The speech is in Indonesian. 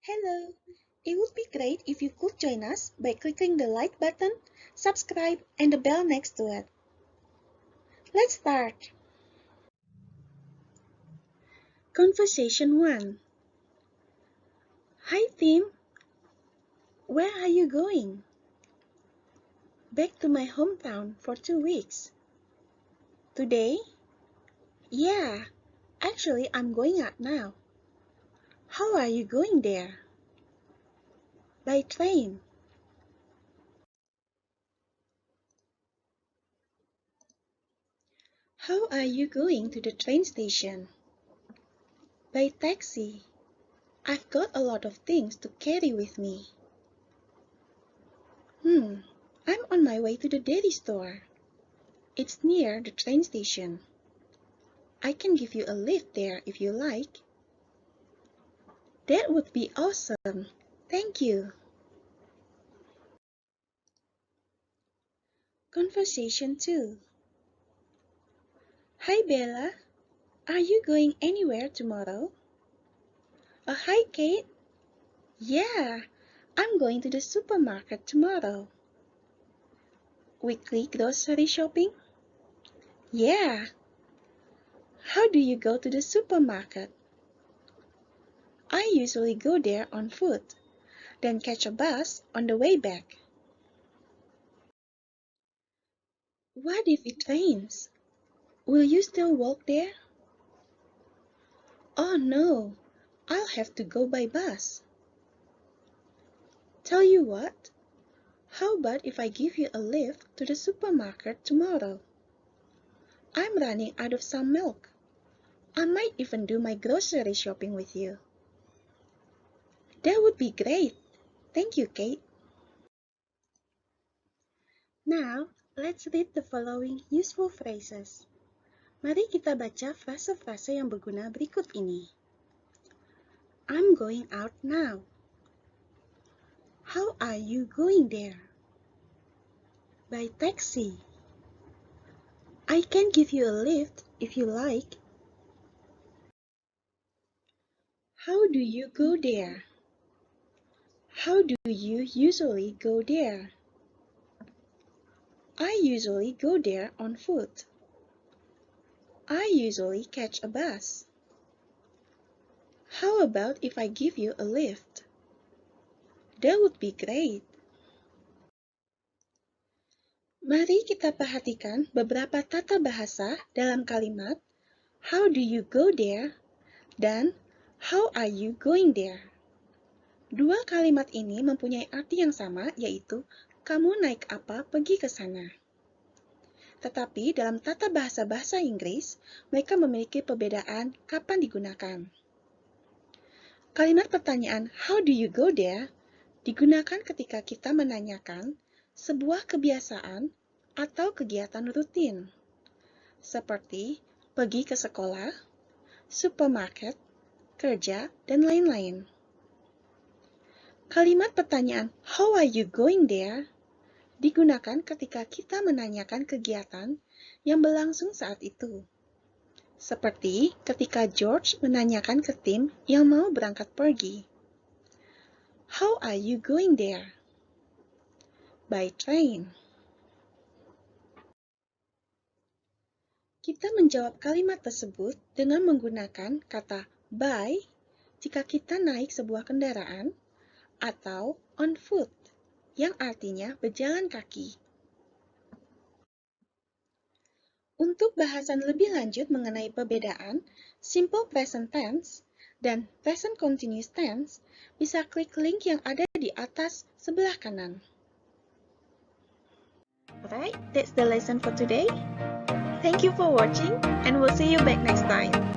Hello! It would be great if you could join us by clicking the like button, subscribe, and the bell next to it. Let's start! Conversation 1. Hi Tim, where are you going? Back to my hometown for 2 weeks. Today? Yeah, actually I'm going out now. How are you going there? By train. How are you going to the train station? By taxi. I've got a lot of things to carry with me. I'm on my way to the dairy store. It's near the train station. I can give you a lift there if you like. That would be awesome. Thank you. Conversation 2. Hi Bella, are you going anywhere tomorrow? Hi Kate. Yeah, I'm going to the supermarket tomorrow. Weekly grocery shopping? Yeah. How do you go to the supermarket? I usually go there on foot, then catch a bus on the way back. What if it rains? Will you still walk there? Oh no, I'll have to go by bus. Tell you what, how about if I give you a lift to the supermarket tomorrow? I'm running out of some milk. I might even do my grocery shopping with you. That would be great. Thank you, Kate. Now, let's read the following useful phrases. Mari kita baca frase-frase yang berguna berikut ini. I'm going out now. How are you going there? By taxi. I can give you a lift if you like. How do you go there? How do you usually go there? I usually go there on foot. I usually catch a bus. How about if I give you a lift? That would be great. Mari kita perhatikan beberapa tata bahasa dalam kalimat How do you go there? Dan How are you going there? Dua kalimat ini mempunyai arti yang sama, yaitu kamu naik apa pergi ke sana. Tetapi dalam tata bahasa Inggris, mereka memiliki perbedaan kapan digunakan. Kalimat pertanyaan How do you go there? Digunakan ketika kita menanyakan sebuah kebiasaan atau kegiatan rutin, seperti pergi ke sekolah, supermarket, kerja, dan lain-lain. Kalimat pertanyaan How are you going there? Digunakan ketika kita menanyakan kegiatan yang berlangsung saat itu, seperti ketika George menanyakan ke Tim yang mau berangkat pergi. How are you going there? By train. Kita menjawab kalimat tersebut dengan menggunakan kata by jika kita naik sebuah kendaraan atau on foot yang artinya berjalan kaki. Untuk bahasan lebih lanjut mengenai perbedaan simple present tense dan present continuous tense, bisa klik link yang ada di atas sebelah kanan. Alright, that's the lesson for today. Thank you for watching and we'll see you back next time.